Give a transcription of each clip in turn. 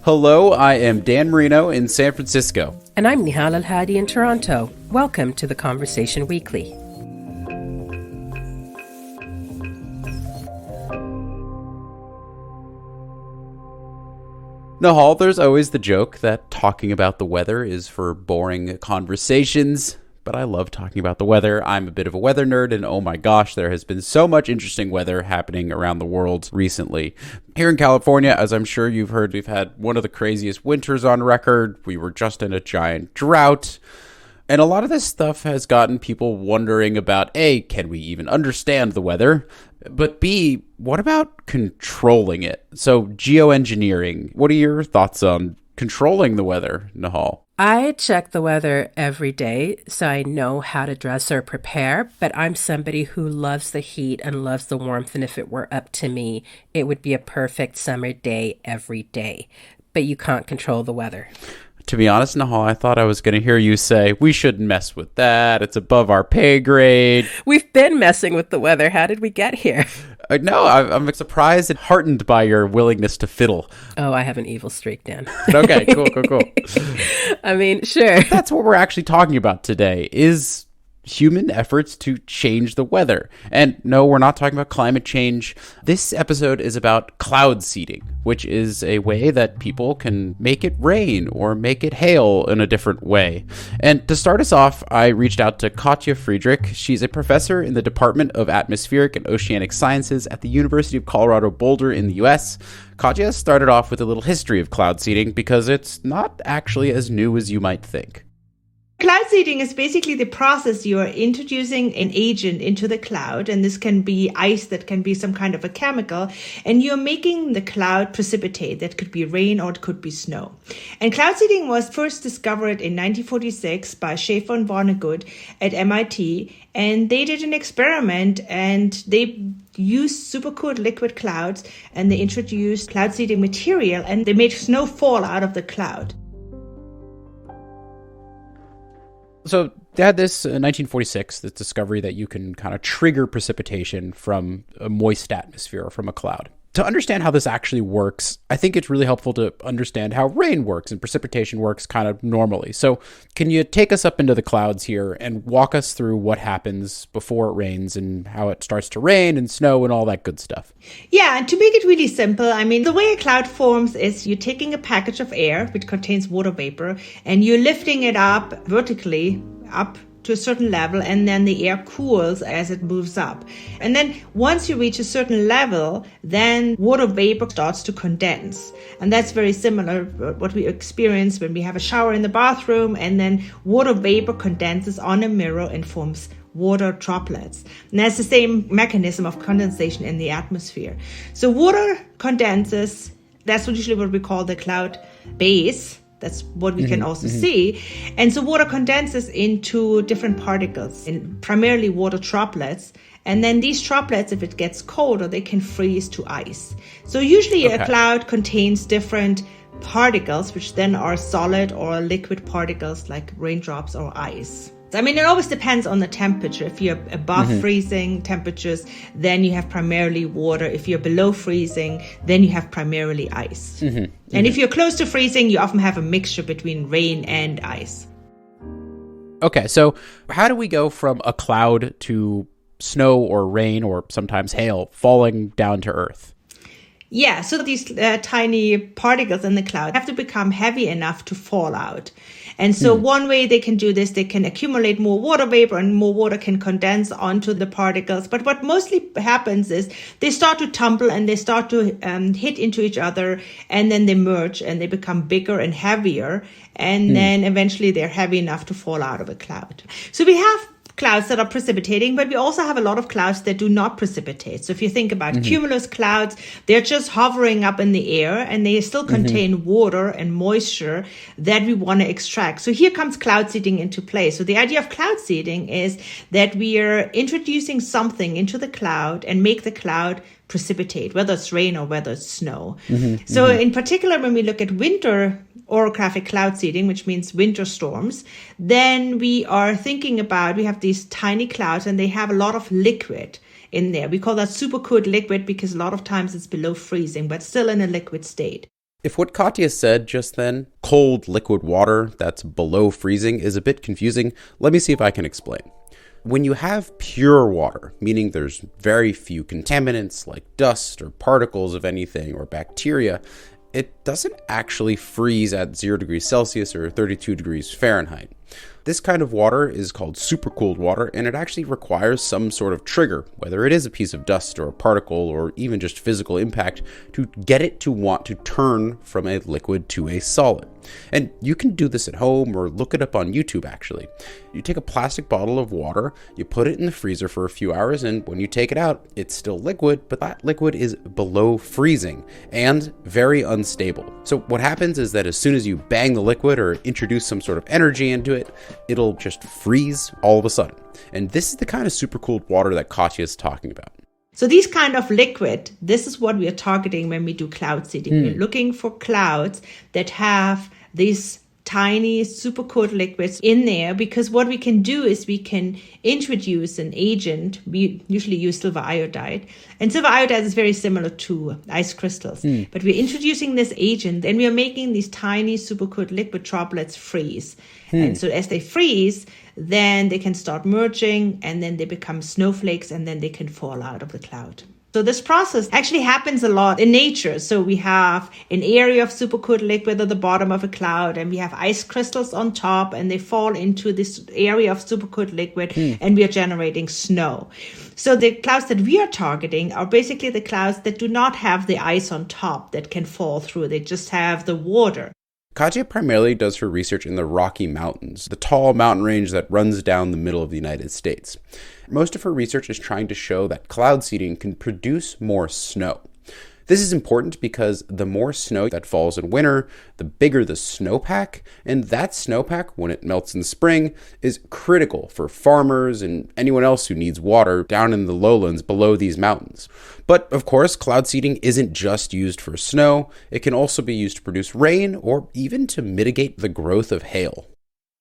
Hello, I am Dan Marino in San Francisco. And I'm Nihal Al-Hadi in Toronto. Welcome to the Conversation Weekly. Nihal, there's always the joke that talking about the weather is for boring conversations, but I love talking about the weather. I'm a bit of a weather nerd, and oh my gosh, there has been so much interesting weather happening around the world recently. Here in California, as I'm sure you've heard, we've had one of the craziest winters on record. We were just in a giant drought. And a lot of this stuff has gotten people wondering about, A, can we even understand the weather? But B, what about controlling it? So geoengineering, what are your thoughts on controlling the weather, Nihal? I check the weather every day, so I know how to dress or prepare, but I'm somebody who loves the heat and loves the warmth, and if it were up to me, it would be a perfect summer day every day. But you can't control the weather. To be honest, Nihal, I thought I was going to hear you say, we shouldn't mess with that. It's above our pay grade. We've been messing with the weather. How did we get here? No, I'm surprised and heartened by your willingness to fiddle. Oh, I have an evil streak, Dan. Okay, cool. I mean, sure. That's what we're actually talking about today, is human efforts to change the weather. And no, we're not talking about climate change. This episode is about cloud seeding, which is a way that people can make it rain or make it hail in a different way. And to start us off, I reached out to Katja Friedrich. She's a professor in the Department of Atmospheric and Oceanic Sciences at the University of Colorado Boulder in the US. Katja started off with a little history of cloud seeding because it's not actually as new as you might think. Cloud seeding is basically the process you are introducing an agent into the cloud, and this can be ice, that can be some kind of a chemical, and you're making the cloud precipitate. That could be rain or it could be snow. And cloud seeding was first discovered in 1946 by Schaefer and Vonnegut at MIT, and they did an experiment and they used supercooled liquid clouds and they introduced cloud seeding material and they made snow fall out of the cloud. So they had this in 1946, this discovery that you can kind of trigger precipitation from a moist atmosphere or from a cloud. To understand how this actually works, I think it's really helpful to understand how rain works and precipitation works kind of normally. So can you take us up into the clouds here and walk us through what happens before it rains and how it starts to rain and snow and all that good stuff? Yeah, and to make it really simple, I mean, the way a cloud forms is you're taking a package of air, which contains water vapor, and you're lifting it up vertically up to a certain level, and then the air cools as it moves up. And then once you reach a certain level, then water vapor starts to condense. And that's very similar to what we experience when we have a shower in the bathroom, and then water vapor condenses on a mirror and forms water droplets. And that's the same mechanism of condensation in the atmosphere. So water condenses, that's usually what we call the cloud base. That's what we can also see. And so water condenses into different particles, in primarily water droplets. And then these droplets, if it gets colder, they can freeze to ice. So usually a cloud contains different particles, which then are solid or liquid particles like raindrops or ice. I mean, it always depends on the temperature. If you're above freezing temperatures, then you have primarily water. If you're below freezing, then you have primarily ice. And if you're close to freezing, you often have a mixture between rain and ice. Okay, so how do we go from a cloud to snow or rain or sometimes hail falling down to Earth? Yeah, so these tiny particles in the cloud have to become heavy enough to fall out. And so one way they can do this, they can accumulate more water vapor and more water can condense onto the particles. But what mostly happens is they start to tumble and they start to hit into each other, and then they merge and they become bigger and heavier. And then eventually they're heavy enough to fall out of a cloud. So we have clouds that are precipitating, but we also have a lot of clouds that do not precipitate. So if you think about cumulus clouds, they're just hovering up in the air and they still contain water and moisture that we want to extract. So here comes cloud seeding into play. So the idea of cloud seeding is that we are introducing something into the cloud and make the cloud precipitate, whether it's rain or whether it's snow. So in particular, when we look at winter orographic cloud seeding, which means winter storms, then we are thinking about, we have these tiny clouds and they have a lot of liquid in there. We call that supercooled liquid because a lot of times it's below freezing, but still in a liquid state. If what Katja said just then, cold liquid water that's below freezing, is a bit confusing, let me see if I can explain. When you have pure water, meaning there's very few contaminants like dust or particles of anything or bacteria, it doesn't actually freeze at 0 degrees Celsius or 32 degrees Fahrenheit. This kind of water is called supercooled water, and it actually requires some sort of trigger, whether it is a piece of dust or a particle or even just physical impact, to get it to want to turn from a liquid to a solid. And you can do this at home or look it up on YouTube actually. You take a plastic bottle of water, you put it in the freezer for a few hours, and when you take it out, it's still liquid, but that liquid is below freezing and very unstable. So what happens is that as soon as you bang the liquid or introduce some sort of energy into it, it'll just freeze all of a sudden. And this is the kind of supercooled water that Katja is talking about. So these kind of liquid, this is what we are targeting when we do cloud seeding. We're looking for clouds that have these tiny supercooled liquids in there, because what we can do is we can introduce an agent. We usually use silver iodide, and silver iodide is very similar to ice crystals, but we're introducing this agent and we are making these tiny supercooled liquid droplets freeze. And so as they freeze, then they can start merging, and then they become snowflakes, and then they can fall out of the cloud. So this process actually happens a lot in nature. So we have an area of supercooled liquid at the bottom of a cloud, and we have ice crystals on top, and they fall into this area of supercooled liquid, and we are generating snow. So the clouds that we are targeting are basically the clouds that do not have the ice on top that can fall through. They just have the water. Katja primarily does her research in the Rocky Mountains, the tall mountain range that runs down the middle of the United States. Most of her research is trying to show that cloud seeding can produce more snow. This is important because the more snow that falls in winter, the bigger the snowpack, and that snowpack, when it melts in spring, is critical for farmers and anyone else who needs water down in the lowlands below these mountains. But of course, cloud seeding isn't just used for snow. It can also be used to produce rain or even to mitigate the growth of hail.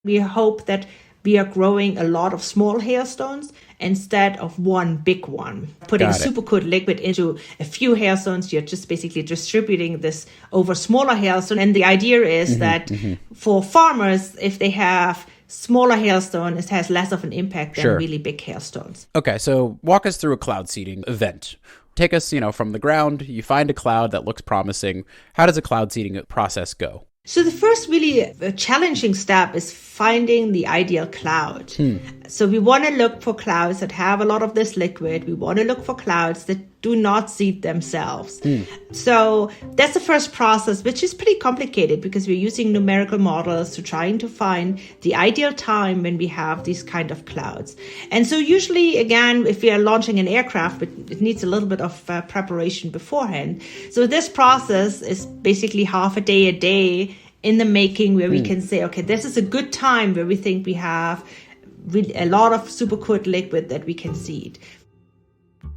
We hope that we are growing a lot of small hailstones instead of one big one. Putting supercooled liquid into a few hailstones, you're just basically distributing this over smaller hailstones. And the idea is that for farmers, if they have smaller hailstone, it has less of an impact than really big hailstones. Okay, so walk us through a cloud seeding event. Take us, from the ground, you find a cloud that looks promising. How does a cloud seeding process go? So the first really challenging step is finding the ideal cloud. So we want to look for clouds that have a lot of this liquid. We want to look for clouds that do not seed themselves. So that's the first process, which is pretty complicated because we're using numerical models to trying to find the ideal time when we have these kind of clouds. And so usually, again, if we are launching an aircraft, it needs a little bit of preparation beforehand. So this process is basically half a day in the making, where we can say, okay, this is a good time where we think we have a lot of supercooled liquid that we can seed.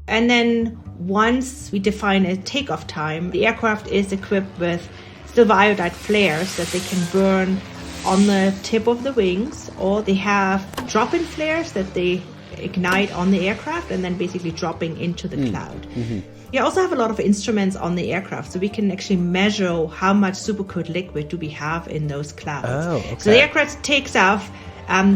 And then once we define a takeoff time, the aircraft is equipped with silver iodide flares that they can burn on the tip of the wings, or they have drop-in flares that they ignite on the aircraft and then basically dropping into the cloud. We also have a lot of instruments on the aircraft, so we can actually measure how much supercooled liquid do we have in those clouds. Oh, okay. So the aircraft takes off,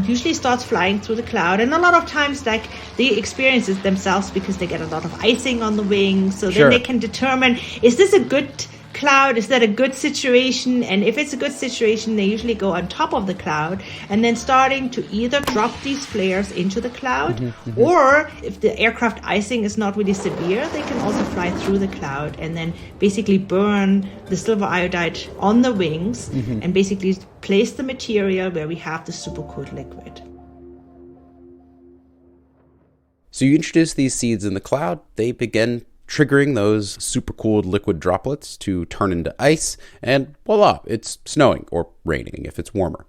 usually starts flying through the cloud, and a lot of times they experience it themselves because they get a lot of icing on the wings. So then they can determine, is this a good cloud? Is that a good situation? And if it's a good situation, they usually go on top of the cloud and then starting to either drop these flares into the cloud, or if the aircraft icing is not really severe, they can also fly through the cloud and then basically burn the silver iodide on the wings and basically place the material where we have the supercooled liquid. So you introduce these seeds in the cloud, they begin triggering those supercooled liquid droplets to turn into ice, and voila, it's snowing or raining if it's warmer.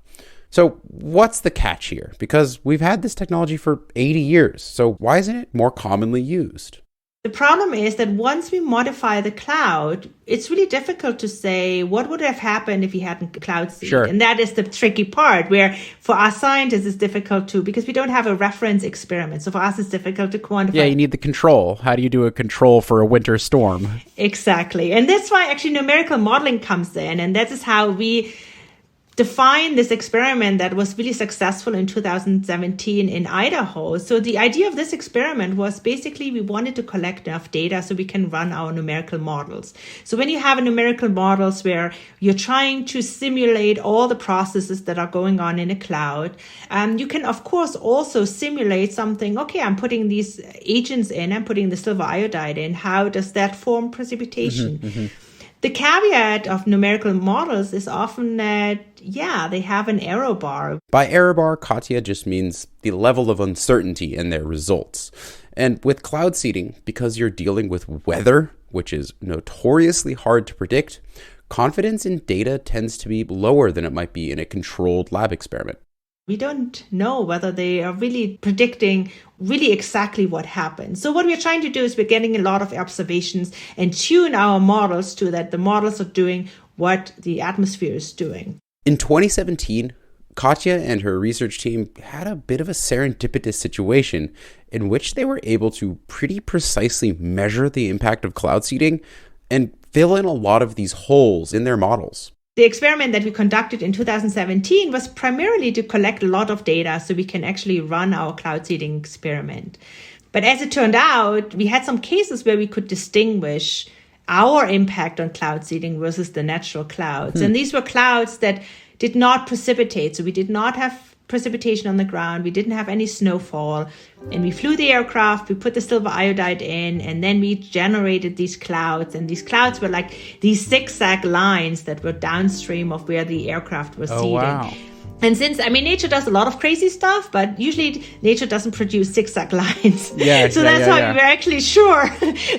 So what's the catch here? Because we've had this technology for 80 years, so why isn't it more commonly used? The problem is that once we modify the cloud, it's really difficult to say what would have happened if we hadn't cloud seeded. Sure. And that is the tricky part where for us scientists it's difficult to, because we don't have a reference experiment. So for us it's difficult to quantify. Yeah, you need the control. How do you do a control for a winter storm? Exactly. And that's why actually numerical modeling comes in. And that is how we define this experiment that was really successful in 2017 in Idaho. So the idea of this experiment was basically we wanted to collect enough data so we can run our numerical models. So when you have a numerical models where you're trying to simulate all the processes that are going on in a cloud, you can of course also simulate something. Okay, I'm putting these agents in, I'm putting the silver iodide in. How does that form precipitation? The caveat of numerical models is often that, they have an error bar. By error bar, Katja just means the level of uncertainty in their results. And with cloud seeding, because you're dealing with weather, which is notoriously hard to predict, confidence in data tends to be lower than it might be in a controlled lab experiment. We don't know whether they are really predicting really exactly what happens. So what we're trying to do is we're getting a lot of observations and tune our models to that the models are doing what the atmosphere is doing. In 2017, Katja and her research team had a bit of a serendipitous situation in which they were able to pretty precisely measure the impact of cloud seeding and fill in a lot of these holes in their models. The experiment that we conducted in 2017 was primarily to collect a lot of data so we can actually run our cloud seeding experiment. But as it turned out, we had some cases where we could distinguish our impact on cloud seeding versus the natural clouds. And these were clouds that did not precipitate. So we did not have precipitation on the ground. We didn't have any snowfall. And we flew the aircraft, we put the silver iodide in, and then we generated these clouds. And these clouds were like these zigzag lines that were downstream of where the aircraft was seeded. Wow. And since, nature does a lot of crazy stuff, but usually nature doesn't produce zigzag lines. So that's why we were actually sure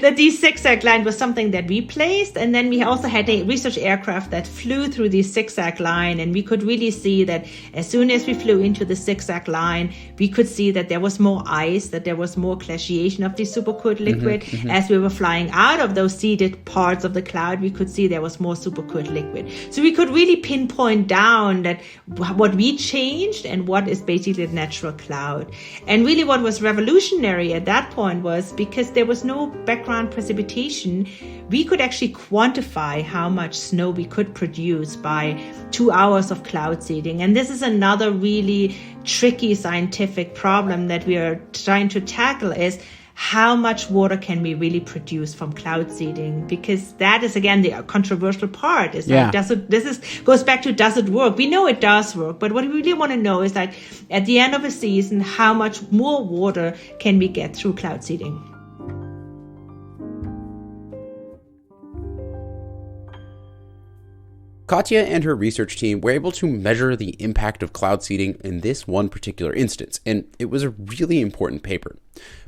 that these zigzag lines was something that we placed. And then we also had a research aircraft that flew through this zigzag line. And we could really see that as soon as we flew into the zigzag line, we could see that there was more ice, that there was more glaciation of the supercooled liquid. As we were flying out of those seeded parts of the cloud, we could see there was more supercooled liquid. So we could really pinpoint down that what we changed and what is basically the natural cloud. And really what was revolutionary at that point was because there was no background precipitation, we could actually quantify how much snow we could produce by 2 hours of cloud seeding. And this is another really tricky scientific problem that we are trying to tackle is how much water can we really produce from cloud seeding? Because that is, again, the controversial part. Is like, goes back to, does it work? We know it does work, but what we really want to know is like, at the end of a season, how much more water can we get through cloud seeding? Katja and her research team were able to measure the impact of cloud seeding in this one particular instance, and it was a really important paper.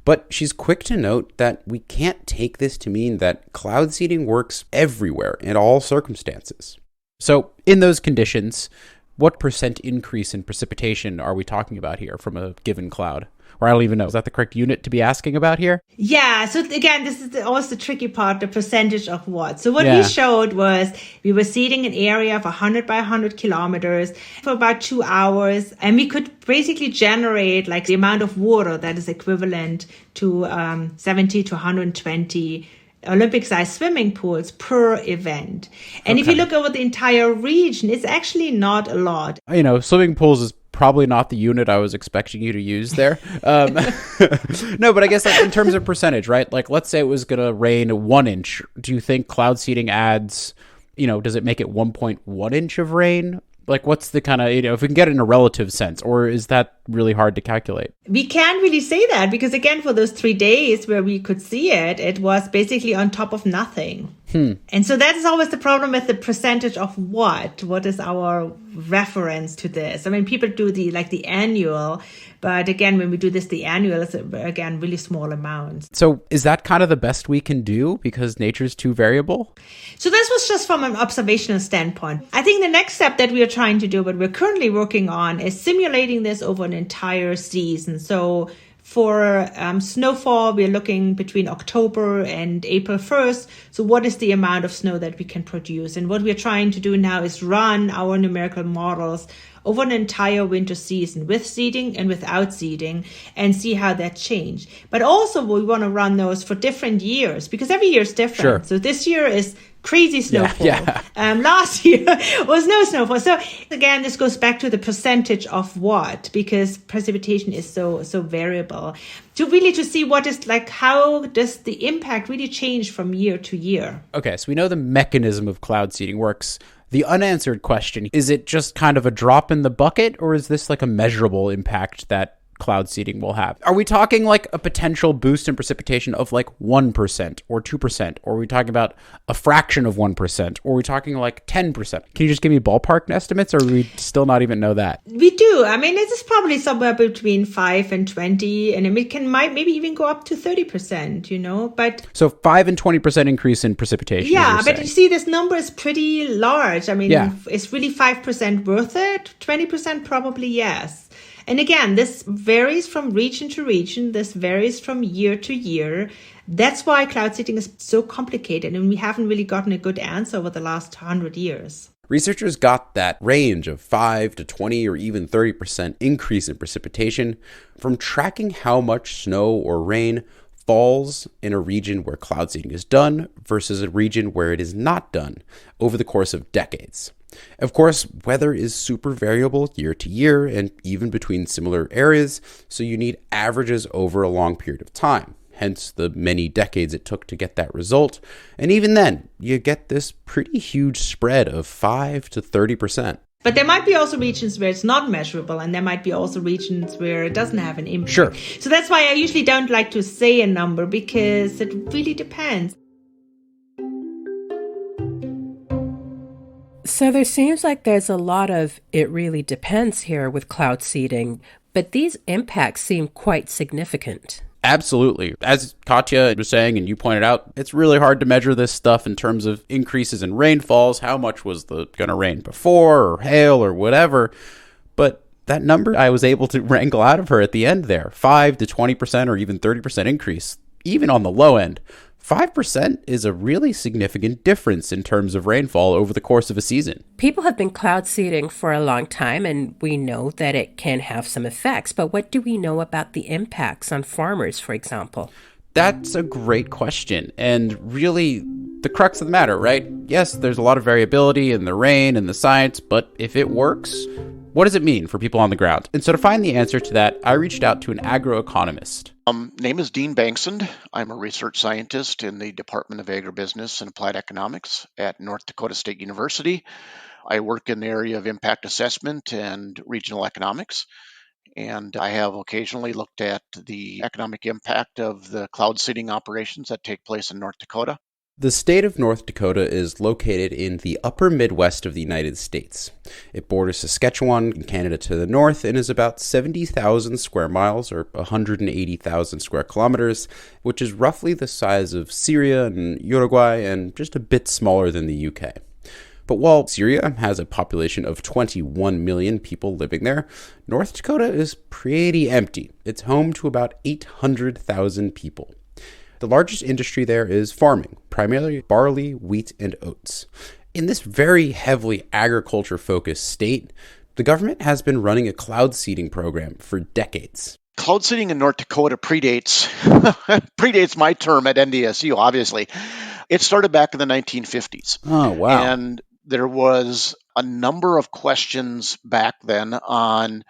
But she's quick to note that we can't take this to mean that cloud seeding works everywhere in all circumstances. So in those conditions, what percent increase in precipitation are we talking about here from a given cloud? Or I don't even know. Is that the correct unit to be asking about here? Yeah. So again, this is always the tricky part, the percentage of what. So what we showed was we were seeding an area of 100 by 100 kilometers for about 2 hours. And we could basically generate like the amount of water that is equivalent to 70 to 120 Olympic-sized swimming pools per event. And if you look over the entire region, it's actually not a lot. Swimming pools is probably not the unit I was expecting you to use there. No, but I guess like in terms of percentage, right? Like let's say it was going to rain 1 inch. Do you think cloud seeding adds, does it make it 1.1 inch of rain? Like what's the kind of, if we can get it in a relative sense, or is that really hard to calculate? We can't really say that because again, for those 3 days where we could see it, it was basically on top of nothing. And so that is always the problem with the percentage of what? What is our reference to this? People do the annual, but again, when we do the annual, it's again, really small amounts. So is that kind of the best we can do because nature's too variable? So this was just from an observational standpoint. I think the next step that we are trying to do, what we're currently working on, is simulating this over an entire season. So For snowfall, we're looking between October and April 1st. So what is the amount of snow that we can produce? And what we're trying to do now is run our numerical models over an entire winter season with seeding and without seeding and see how that changed. But also we want to run those for different years because every year is different. Sure. So this year is crazy snowfall. Yeah. Last year was no snowfall. So again, this goes back to the percentage of what, because precipitation is so variable. To see what is like, how does the impact really change from year to year? Okay, so we know the mechanism of cloud seeding works. The unanswered question, is it just kind of a drop in the bucket, or is this like a measurable impact that cloud seeding will have? Are we talking like a potential boost in precipitation of like 1% or 2%? Or are we talking about a fraction of 1%? Or are we talking like 10%? Can you just give me ballpark estimates, or do we still not even know that? We do. I mean, this is probably somewhere between 5 and 20, and it might maybe even go up to 30%, but... So 5 and 20% increase in precipitation. Yeah, but you see, this number is pretty large. I mean, Is really 5% worth it? 20% probably yes. And again, this varies from region to region. This varies from year to year. That's why cloud seeding is so complicated, and we haven't really gotten a good answer over the last 100 years. Researchers got that range of 5 to 20 or even 30% increase in precipitation from tracking how much snow or rain falls in a region where cloud seeding is done versus a region where it is not done over the course of decades. Of course, weather is super variable year to year and even between similar areas, so you need averages over a long period of time, hence the many decades it took to get that result. And even then, you get this pretty huge spread of 5 to 30%. But there might be also regions where it's not measurable, and there might be also regions where it doesn't have an impact. Sure. So that's why I usually don't like to say a number, because it really depends. So there seems like there's a lot of it really depends here with cloud seeding, but these impacts seem quite significant. Absolutely. As Katja was saying, and you pointed out, it's really hard to measure this stuff in terms of increases in rainfalls. How much was going to rain before, or hail, or whatever. But that number I was able to wrangle out of her at the end there, 5 to 20% or even 30% increase, even on the low end. 5% is a really significant difference in terms of rainfall over the course of a season. People have been cloud seeding for a long time, and we know that it can have some effects. But what do we know about the impacts on farmers, for example? That's a great question, and really the crux of the matter, right? Yes, there's a lot of variability in the rain and the science, but if it works, what does it mean for people on the ground? And so to find the answer to that, I reached out to an agroeconomist. Name is Dean Bangsund. I'm a research scientist in the Department of Agribusiness and Applied Economics at North Dakota State University. I work in the area of impact assessment and regional economics, and I have occasionally looked at the economic impact of the cloud seeding operations that take place in North Dakota. The state of North Dakota is located in the upper Midwest of the United States. It borders Saskatchewan and Canada to the north and is about 70,000 square miles or 180,000 square kilometers, which is roughly the size of Syria and Uruguay and just a bit smaller than the UK. But while Syria has a population of 21 million people living there, North Dakota is pretty empty. It's home to about 800,000 people. The largest industry there is farming, primarily barley, wheat, and oats. In this very heavily agriculture-focused state, the government has been running a cloud seeding program for decades. Cloud seeding in North Dakota predates my term at NDSU, obviously. It started back in the 1950s. Oh, wow. And there was a number of questions back then on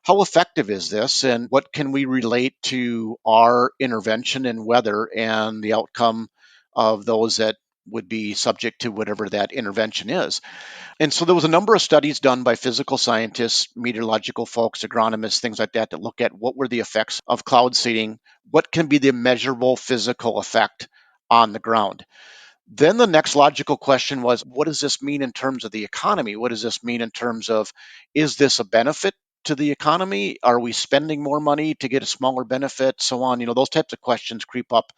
how effective is this and what can we relate to our intervention in weather and the outcome of those that would be subject to whatever that intervention is. And so there was a number of studies done by physical scientists, meteorological folks, agronomists, things like that look at what were the effects of cloud seeding, what can be the measurable physical effect on the ground. Then the next logical question was, what does this mean in terms of the economy? What does this mean in terms of, is this a benefit to the economy? Are we spending more money to get a smaller benefit? So on, those types of questions creep up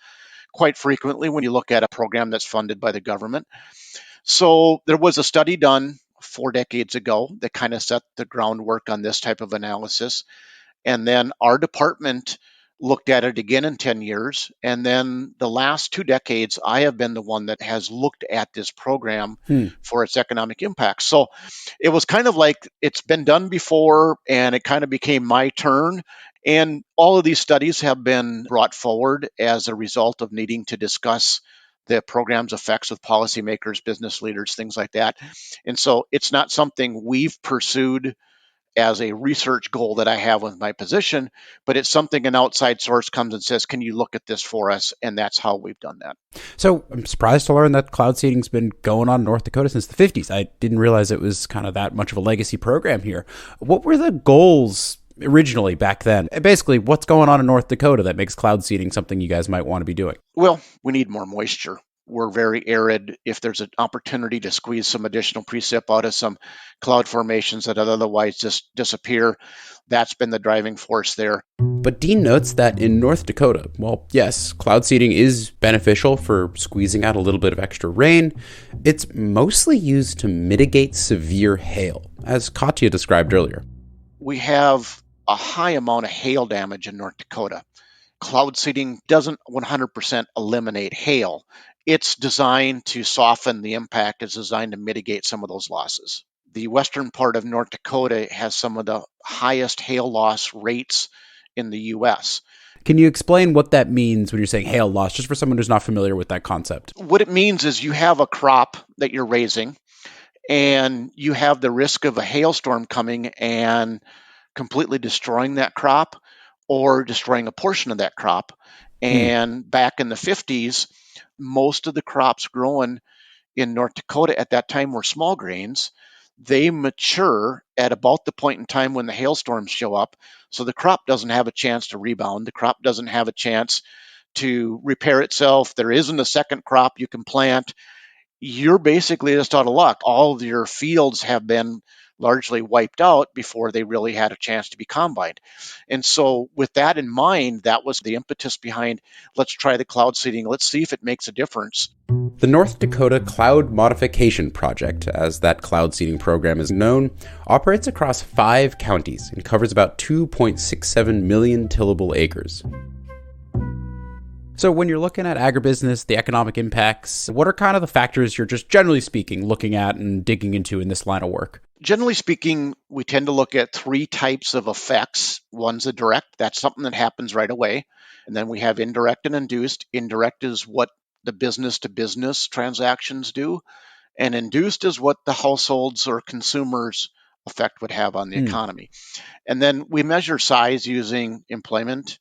quite frequently when you look at a program that's funded by the government. So there was a study done 4 decades ago that kind of set the groundwork on this type of analysis. And then our department looked at it again in 10 years. And then the last 2 decades, I have been the one that has looked at this program for its economic impact. So it was kind of like it's been done before, and it kind of became my turn. And all of these studies have been brought forward as a result of needing to discuss the program's effects with policymakers, business leaders, things like that. And so it's not something we've pursued as a research goal that I have with my position, but it's something an outside source comes and says, can you look at this for us? And that's how we've done that. So I'm surprised to learn that cloud seeding's been going on in North Dakota since the 50s. I didn't realize it was kind of that much of a legacy program here. What were the goals originally back then? Basically, what's going on in North Dakota that makes cloud seeding something you guys might want to be doing? Well, we need more moisture. We're very arid. If there's an opportunity to squeeze some additional precip out of some cloud formations that otherwise just disappear, that's been the driving force there. But Dean notes that in North Dakota, well, yes, cloud seeding is beneficial for squeezing out a little bit of extra rain. It's mostly used to mitigate severe hail, as Katja described earlier. We have a high amount of hail damage in North Dakota. Cloud seeding doesn't 100% eliminate hail. It's designed to soften the impact. It's designed to mitigate some of those losses. The western part of North Dakota has some of the highest hail loss rates in the U.S. Can you explain what that means when you're saying hail loss, just for someone who's not familiar with that concept? What it means is you have a crop that you're raising, and you have the risk of a hailstorm coming and completely destroying that crop or destroying a portion of that crop. And back in the 50s, most of the crops growing in North Dakota at that time were small grains. They mature at about the point in time when the hailstorms show up. So the crop doesn't have a chance to rebound. The crop doesn't have a chance to repair itself. There isn't a second crop you can plant. You're basically just out of luck. All of your fields have been largely wiped out before they really had a chance to be combined. And so with that in mind, that was the impetus behind, let's try the cloud seeding. Let's see if it makes a difference. The North Dakota Cloud Modification Project, as that cloud seeding program is known, operates across 5 counties and covers about 2.67 million tillable acres. So when you're looking at agribusiness, the economic impacts, what are kind of the factors you're just generally speaking looking at and digging into in this line of work? Generally speaking, we tend to look at 3 types of effects. One's a direct, that's something that happens right away. And then we have indirect and induced. Indirect is what the business-to-business transactions do. And induced is what the households or consumers' effect would have on the economy. And then we measure size using employment,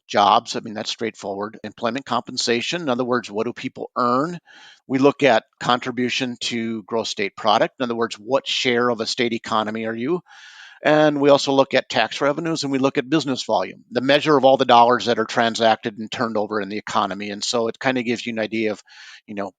jobs. I mean, that's straightforward. Employment compensation. In other words, what do people earn? We look at contribution to gross state product. In other words, what share of a state economy are you? And we also look at tax revenues, and we look at business volume, the measure of all the dollars that are transacted and turned over in the economy. And so it kind of gives you an idea of,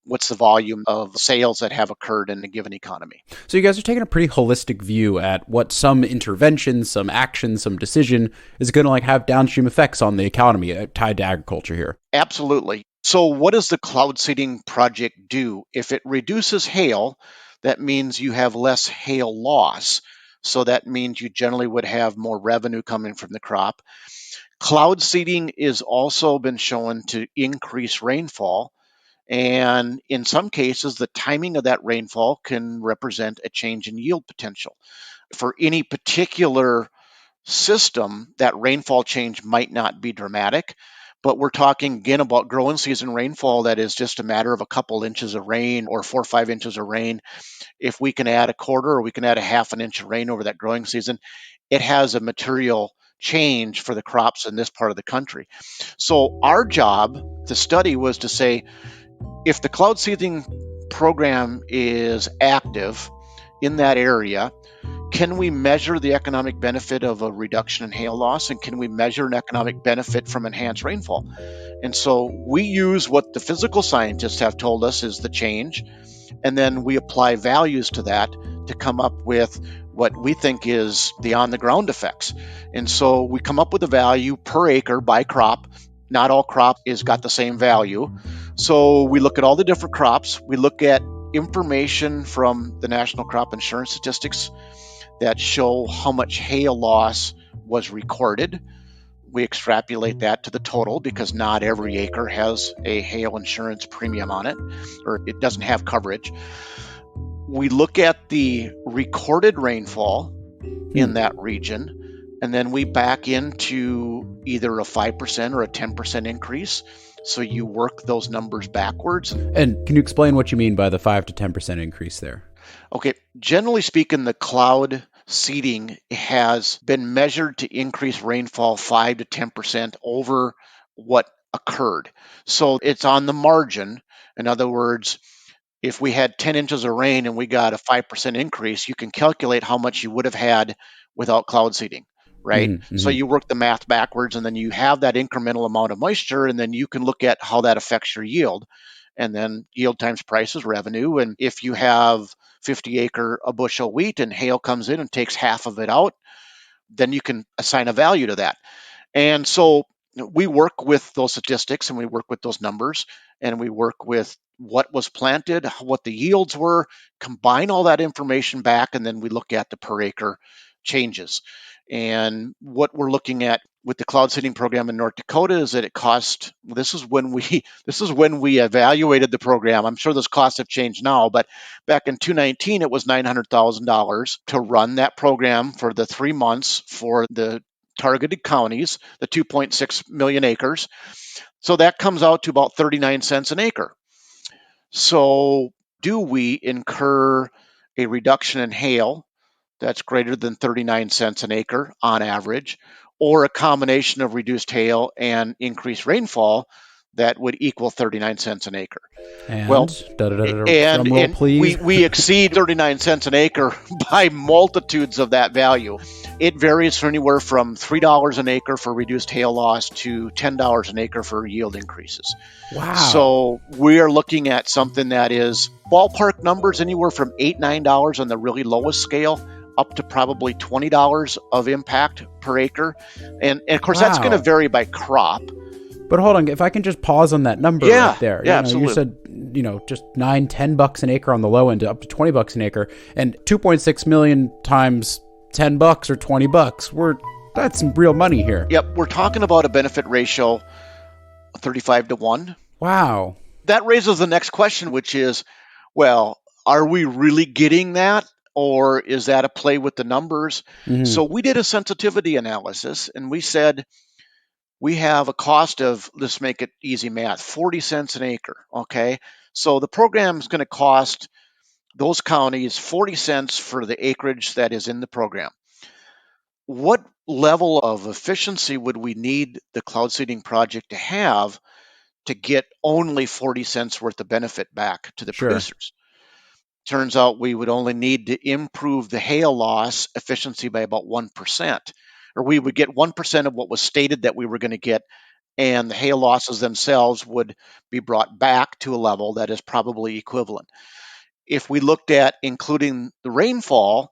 what's the volume of sales that have occurred in a given economy. So you guys are taking a pretty holistic view at what some intervention, some action, some decision is going to have downstream effects on the economy tied to agriculture here. Absolutely. So what does the cloud seeding project do? If it reduces hail, that means you have less hail loss. So that means you generally would have more revenue coming from the crop. Cloud seeding is also been shown to increase rainfall. And in some cases, the timing of that rainfall can represent a change in yield potential. For any particular system, that rainfall change might not be dramatic, but we're talking again about growing season rainfall that is just a matter of a couple inches of rain or 4 or 5 inches of rain. If we can add a quarter or we can add a half an inch of rain over that growing season, it has a material change for the crops in this part of the country. So our job, the study, was to say, if the cloud seeding program is active in that area, can we measure the economic benefit of a reduction in hail loss? And can we measure an economic benefit from enhanced rainfall? And so we use what the physical scientists have told us is the change. And then we apply values to that to come up with what we think is the on-the-ground effects. And so we come up with a value per acre by crop. Not all crop is got the same value. So we look at all the different crops. We look at information from the National Crop Insurance Statistics that show how much hail loss was recorded. We extrapolate that to the total because not every acre has a hail insurance premium on it, or it doesn't have coverage. We look at the recorded rainfall in that region, and then we back into either a 5% or a 10% increase. So you work those numbers backwards. And can you explain what you mean by the 5 to 10% increase there? Okay, generally speaking, the cloud seeding has been measured to increase rainfall 5 to 10% over what occurred. So it's on the margin. In other words, if we had 10 inches of rain and we got a 5% increase, you can calculate how much you would have had without cloud seeding, right? Mm-hmm. So you work the math backwards, and then you have that incremental amount of moisture, and then you can look at how that affects your yield. And then yield times price is revenue. And if you have 50 acre a bushel wheat and hail comes in and takes half of it out, then you can assign a value to that. And so we work with those statistics, and we work with those numbers, and we work with what was planted, what the yields were, combine all that information back, and then we look at the per acre changes. And what we're looking at with the cloud seeding program in North Dakota is that it cost, this is when we evaluated the program. I'm sure those costs have changed now, but back in 2019, it was $900,000 to run that program for the 3 months for the targeted counties, the 2.6 million acres. So that comes out to about 39 cents an acre. So do we incur a reduction in hail that's greater than 39 cents an acre on average, or a combination of reduced hail and increased rainfall that would equal 39 cents an acre? And, well, drum roll, please. we exceed 39 cents an acre by multitudes of that value. It varies from anywhere from $3 an acre for reduced hail loss to $10 an acre for yield increases. Wow. So we are looking at something that is ballpark numbers anywhere from $8, $9 on the really lowest scale, up to probably $20 of impact per acre. And of course, that's going to vary by crop. But hold on, if I can just pause on that number right there. Absolutely. You said, just $9-10 an acre on the low end, up to $20 an acre, and 2.6 million times $10 or $20. That's some real money here. Yep, we're talking about a benefit ratio 35 to 1. Wow. That raises the next question, which is, well, are we really getting that? Or is that a play with the numbers? Mm-hmm. So we did a sensitivity analysis, and we said we have a cost of, let's make it easy math, 40 cents an acre, okay? So the program is going to cost those counties 40 cents for the acreage that is in the program. What level of efficiency would we need the cloud seeding project to have to get only 40 cents worth of benefit back to the producers? Turns out we would only need to improve the hail loss efficiency by about 1%, or we would get 1% of what was stated that we were going to get, and the hail losses themselves would be brought back to a level that is probably equivalent. If we looked at including the rainfall,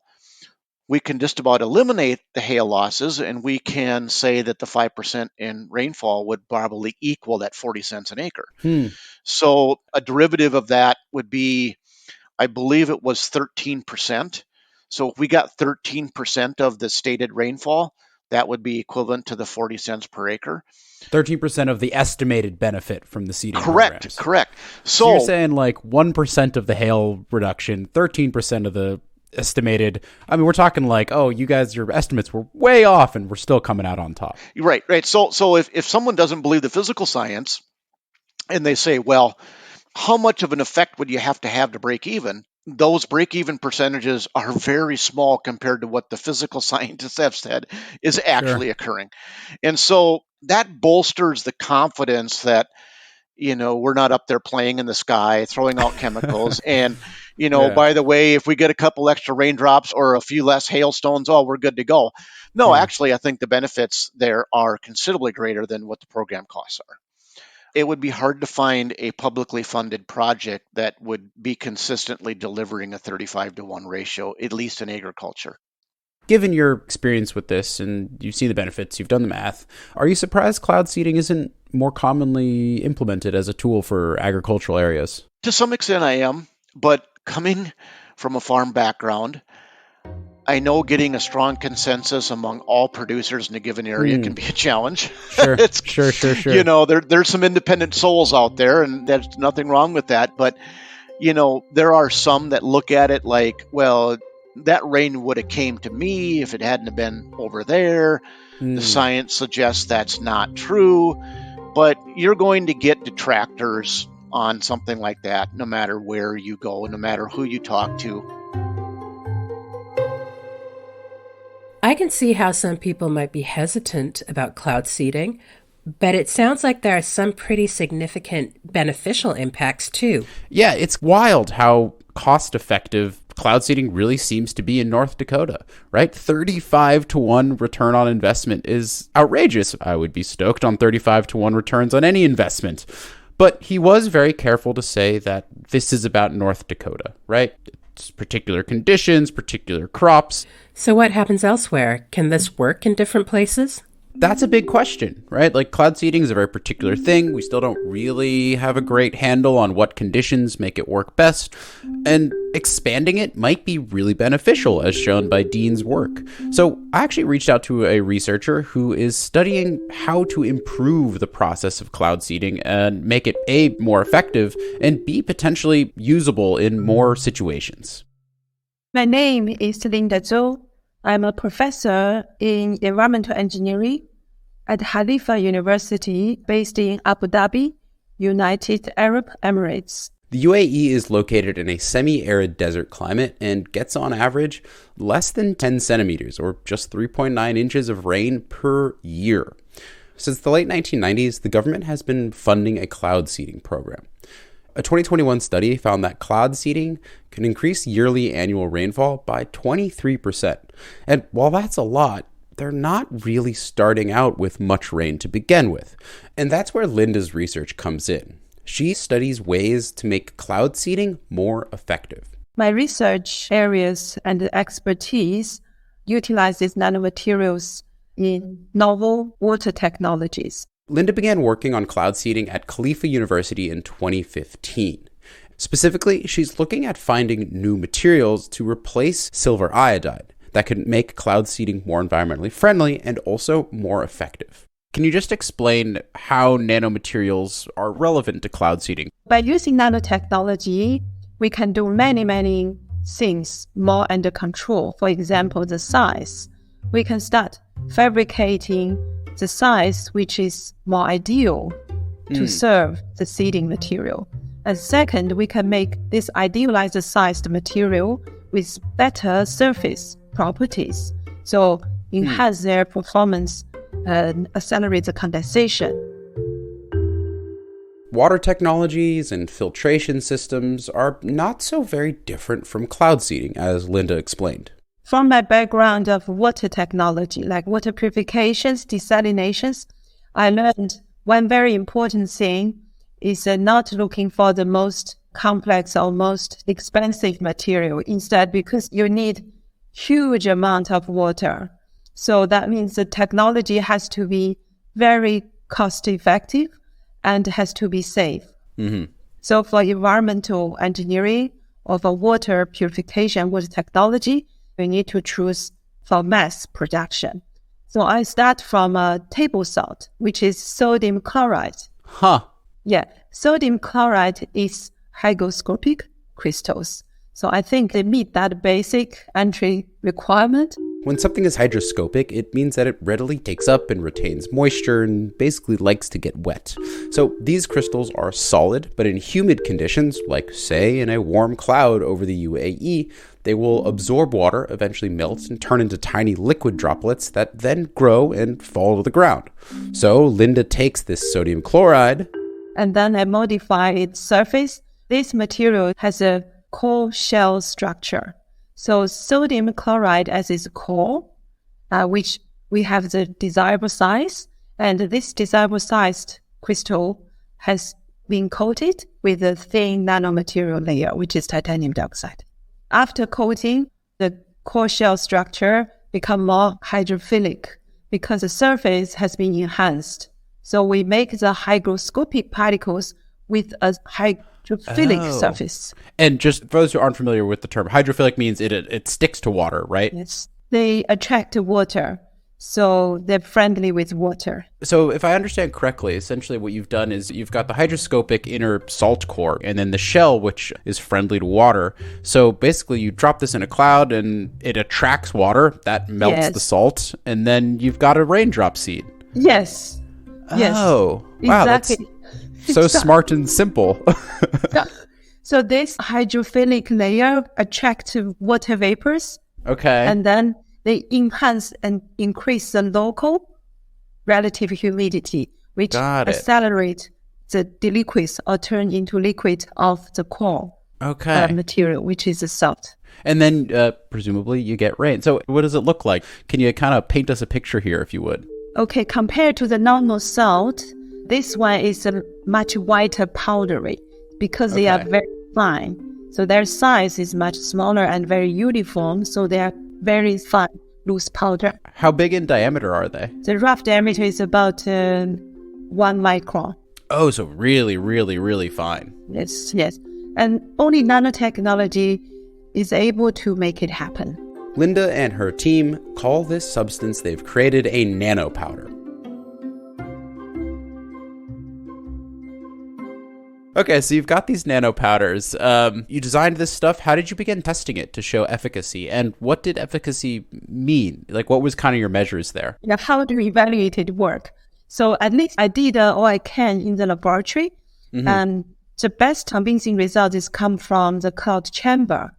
we can just about eliminate the hail losses, and we can say that the 5% in rainfall would probably equal that 40 cents an acre. So a derivative of that would be, I believe it was 13%. So if we got 13% of the stated rainfall, that would be equivalent to the 40 cents per acre. 13% of the estimated benefit from the seeding programs. Correct. So you're saying like 1% of the hail reduction, 13% of the estimated. I mean, we're talking like, oh, you guys, your estimates were way off and we're still coming out on top. Right. So if someone doesn't believe the physical science and they say, well, how much of an effect would you have to break even? Those break-even percentages are very small compared to what the physical scientists have said is actually occurring. And so that bolsters the confidence that, we're not up there playing in the sky, throwing out chemicals. And, by the way, if we get a couple extra raindrops or a few less hailstones, we're good to go. No, actually, I think the benefits there are considerably greater than what the program costs are. It would be hard to find a publicly funded project that would be consistently delivering a 35 to 1 ratio, at least in agriculture. Given your experience with this and you've seen the benefits, you've done the math, are you surprised cloud seeding isn't more commonly implemented as a tool for agricultural areas? To some extent I am, but coming from a farm background, I know getting a strong consensus among all producers in a given area can be a challenge. Sure, It's, sure. there's some independent souls out there, and there's nothing wrong with that. But, there are some that look at it like, well, that rain would have came to me if it hadn't have been over there. The science suggests that's not true, but you're going to get detractors on something like that, no matter where you go, no matter who you talk to. I can see how some people might be hesitant about cloud seeding, but it sounds like there are some pretty significant beneficial impacts too. Yeah, it's wild how cost-effective cloud seeding really seems to be in North Dakota, right? 35-1 return on investment is outrageous. I would be stoked on 35-1 returns on any investment. But he was very careful to say that this is about North Dakota, right? It's particular conditions, particular crops. So what happens elsewhere? Can this work in different places? That's a big question, right? Like cloud seeding is a very particular thing. We still don't really have a great handle on what conditions make it work best. And expanding it might be really beneficial, as shown by Dean's work. So I actually reached out to a researcher who is studying how to improve the process of cloud seeding and make it A, more effective, and B, potentially usable in more situations. My name is Linda Zhou. I'm a professor in environmental engineering at Khalifa University based in Abu Dhabi, United Arab Emirates. The UAE is located in a semi-arid desert climate and gets on average less than 10 centimeters or just 3.9 inches of rain per year. Since the late 1990s, the government has been funding a cloud seeding program. A 2021 study found that cloud seeding can increase yearly annual rainfall by 23%. And while that's a lot, they're not really starting out with much rain to begin with. And that's where Linda's research comes in. She studies ways to make cloud seeding more effective. My research areas and expertise utilizes nanomaterials in novel water technologies. Linda began working on cloud seeding at Khalifa University in 2015. Specifically, she's looking at finding new materials to replace silver iodide that could make cloud seeding more environmentally friendly and also more effective. Can you just explain how nanomaterials are relevant to cloud seeding? By using nanotechnology, we can do many things more under control. For example, the size. We can start fabricating the size which is more ideal to serve the seeding material. And second, we can make this idealized sized material with better surface properties. So enhance their performance and accelerate the condensation. Water technologies and filtration systems are not so very different from cloud seeding, as Linda explained. From my background of water technology, like water purifications, desalinations, I learned one very important thing is not looking for the most complex or most expensive material. Instead, because you need huge amount of water. So that means the technology has to be very cost effective and has to be safe. So for environmental engineering or for water purification, water technology, we need to choose for mass production. So I start from table salt, which is sodium chloride. Yeah, sodium chloride is hygroscopic crystals. So I think they meet that basic entry requirement. When something is hygroscopic, it means that it readily takes up and retains moisture and basically likes to get wet. So these crystals are solid, but in humid conditions, like say in a warm cloud over the UAE, they will absorb water, eventually melt, and turn into tiny liquid droplets that then grow and fall to the ground. So Linda takes this sodium chloride, and then I modify its surface. This material has a core shell structure. So sodium chloride as its core, which we have the desirable size, and this desirable sized crystal has been coated with a thin nanomaterial layer, which is titanium dioxide. After coating, the core shell structure becomes more hydrophilic because the surface has been enhanced. So we make the hygroscopic particles with a hydrophilic surface. And just for those who aren't familiar with the term, hydrophilic means it sticks to water, right? Yes, they attract water, so they're friendly with water. So if I understand correctly, essentially what you've done is you've got the hygroscopic inner salt core and then the shell, which is friendly to water. So basically you drop this in a cloud and it attracts water, that melts the salt, and then you've got a raindrop seed. Yes. Yes. Oh, wow, exactly. That's so smart and simple. So this hydrophilic layer attracts water vapors. Okay. And then they enhance and increase the local relative humidity, which accelerate the deliquids or turn into liquid of the core material, which is the salt. And then presumably you get rain. So what does it look like? Can you kind of paint us a picture here, if you would? Okay, compared to the normal salt, this one is a much whiter powdery because they are very fine. So their size is much smaller and very uniform. So they are very fine, loose powder. How big in diameter are they? The rough diameter is about 1 micron. Oh, so really, really, really fine. Yes. And only nanotechnology is able to make it happen. Linda and her team call this substance they've created a nanopowder. Okay, so you've got these nanopowders. You designed this stuff. How did you begin testing it to show efficacy? And what did efficacy mean? Like, what was kind of your measures there? Yeah, how do we evaluate it work? So at least I did all I can in the laboratory. And the best convincing results come from the cloud chamber.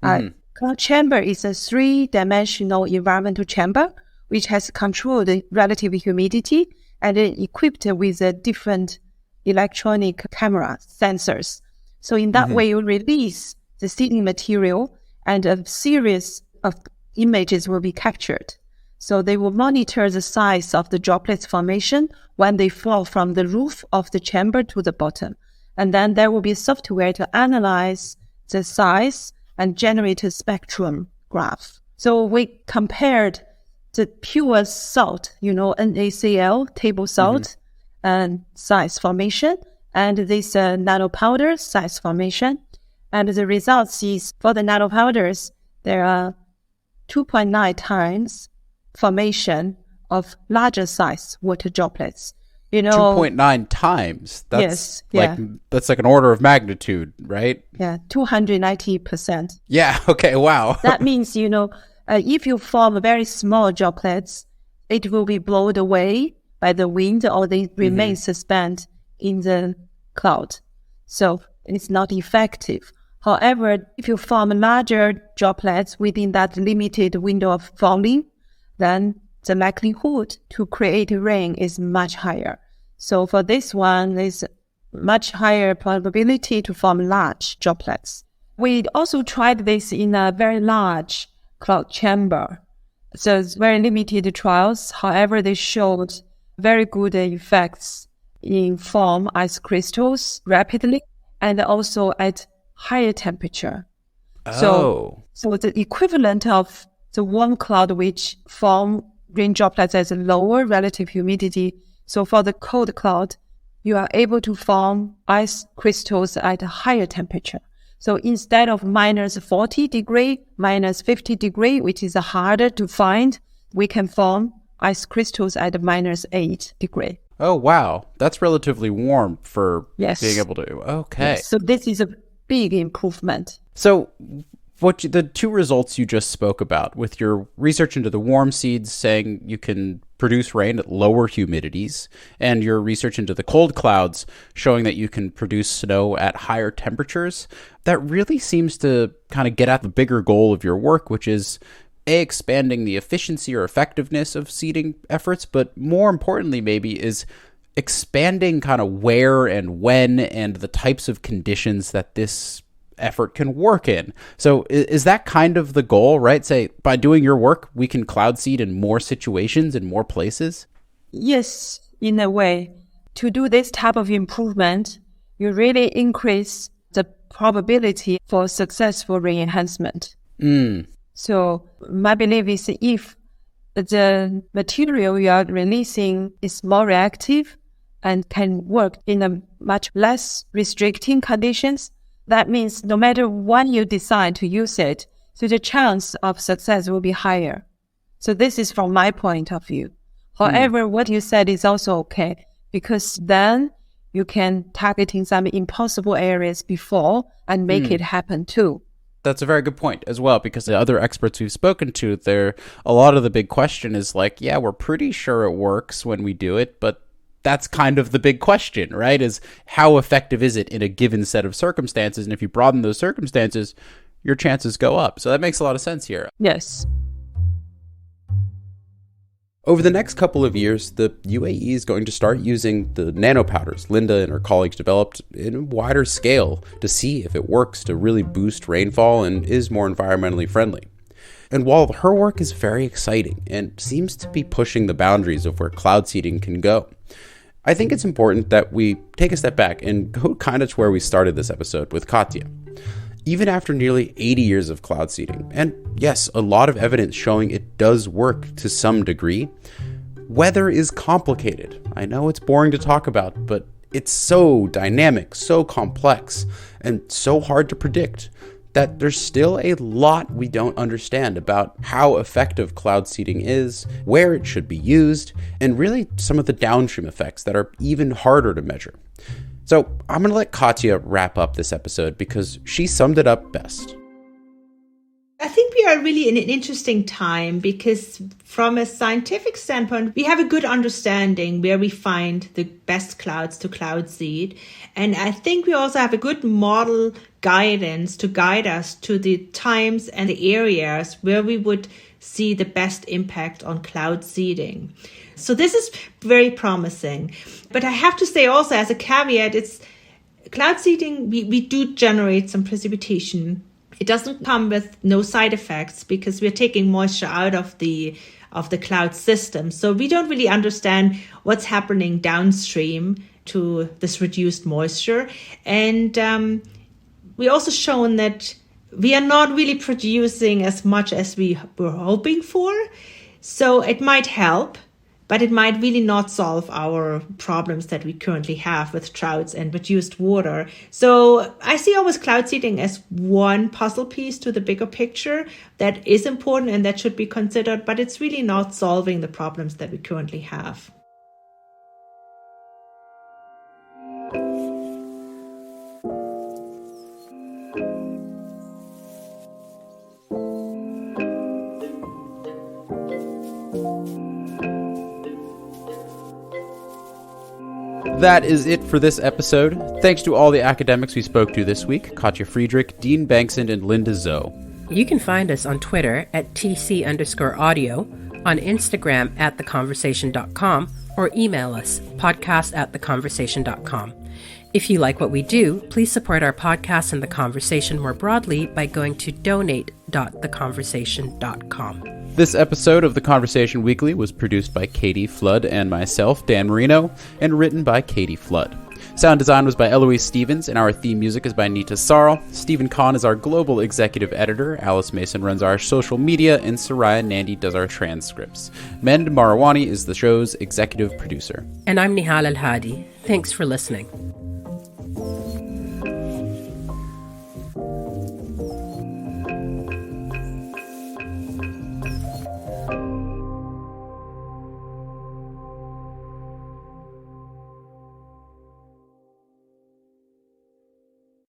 Cloud chamber is a 3-dimensional environmental chamber, which has controlled the relative humidity and equipped with a different electronic camera sensors. So in that way, you release the seeding material and a series of images will be captured. So they will monitor the size of the droplets formation when they fall from the roof of the chamber to the bottom. And then there will be software to analyze the size and generate a spectrum graph. So we compared the pure salt, NaCl, table salt, and size formation, and this nanopowder size formation. And the results is for the nanopowders, there are 2.9 times formation of larger size water droplets. 2.9 times. That's that's like an order of magnitude, right? Yeah, 290%. Yeah, okay, wow. That means, if you form very small droplets, it will be blown away by the wind or they remain suspended in the cloud. So it's not effective. However, if you form larger droplets within that limited window of falling, then the likelihood to create rain is much higher. So for this one, there's much higher probability to form large droplets. We also tried this in a very large cloud chamber. So it's very limited trials. However, they showed very good effects in form ice crystals rapidly and also at higher temperature. So the equivalent of the warm cloud which form rain droplets at a lower relative humidity. So for the cold cloud, you are able to form ice crystals at a higher temperature. So instead of minus 40 degree, minus 50 degree, which is harder to find, we can form ice crystals at minus 8 degree. Oh, wow. That's relatively warm for being able to. Okay. Yes. So this is a big improvement. So the two results you just spoke about with your research into the warm seeds saying you can produce rain at lower humidities and your research into the cold clouds showing that you can produce snow at higher temperatures, that really seems to kind of get at the bigger goal of your work, which is expanding the efficiency or effectiveness of seeding efforts, but more importantly maybe is expanding kind of where and when and the types of conditions that this effort can work in. So is that kind of the goal, right? Say, by doing your work, we can cloud seed in more situations, in more places? Yes, in a way. To do this type of improvement, you really increase the probability for successful re-enhancement. So my belief is if the material you are releasing is more reactive and can work in a much less restricting conditions. That means no matter when you decide to use it, so the chance of success will be higher. So this is from my point of view. However, what you said is also okay, because then you can targeting some impossible areas before and make it happen too. That's a very good point as well, because the other experts we've spoken to, a lot of the big question is like, yeah, we're pretty sure it works when we do it, but that's kind of the big question, right? Is how effective is it in a given set of circumstances? And if you broaden those circumstances, your chances go up. So that makes a lot of sense here. Yes. Over the next couple of years, the UAE is going to start using the nanopowders Linda and her colleagues developed in a wider scale to see if it works to really boost rainfall and is more environmentally friendly. And while her work is very exciting and seems to be pushing the boundaries of where cloud seeding can go, I think it's important that we take a step back and go kind of to where we started this episode with Katja. Even after nearly 80 years of cloud seeding, and yes, a lot of evidence showing it does work to some degree, weather is complicated. I know it's boring to talk about, but it's so dynamic, so complex, and so hard to predict that there's still a lot we don't understand about how effective cloud seeding is, where it should be used, and really some of the downstream effects that are even harder to measure. So I'm going to let Katja wrap up this episode because she summed it up best. I think we are really in an interesting time because from a scientific standpoint, we have a good understanding where we find the best clouds to cloud seed. And I think we also have a good model guidance to guide us to the times and the areas where we would see the best impact on cloud seeding. So this is very promising. But I have to say also as a caveat, it's cloud seeding, we do generate some precipitation. It doesn't come with no side effects because we're taking moisture out of the cloud system. So we don't really understand what's happening downstream to this reduced moisture. And we also shown that we are not really producing as much as we were hoping for. So it might help, but it might really not solve our problems that we currently have with droughts and reduced water. So I see always cloud seeding as one puzzle piece to the bigger picture that is important and that should be considered, but it's really not solving the problems that we currently have. That is it for this episode. Thanks to all the academics we spoke to this week, Katja Friedrich, Dean Bangsund, and Linda Zoe. You can find us on Twitter at TC_audio, on Instagram at theconversation.com, or email us podcast@theconversation.com. If you like what we do, please support our podcast and The Conversation more broadly by going to donate.theconversation.com. This episode of The Conversation Weekly was produced by Katie Flood and myself, Dan Marino, and written by Katie Flood. Sound design was by Eloise Stevens, and our theme music is by Nita Sarl. Stephen Kahn is our global executive editor, Alice Mason runs our social media, and Soraya Nandi does our transcripts. Mend Marawani is the show's executive producer. And I'm Nihal Al-Hadi. Thanks for listening.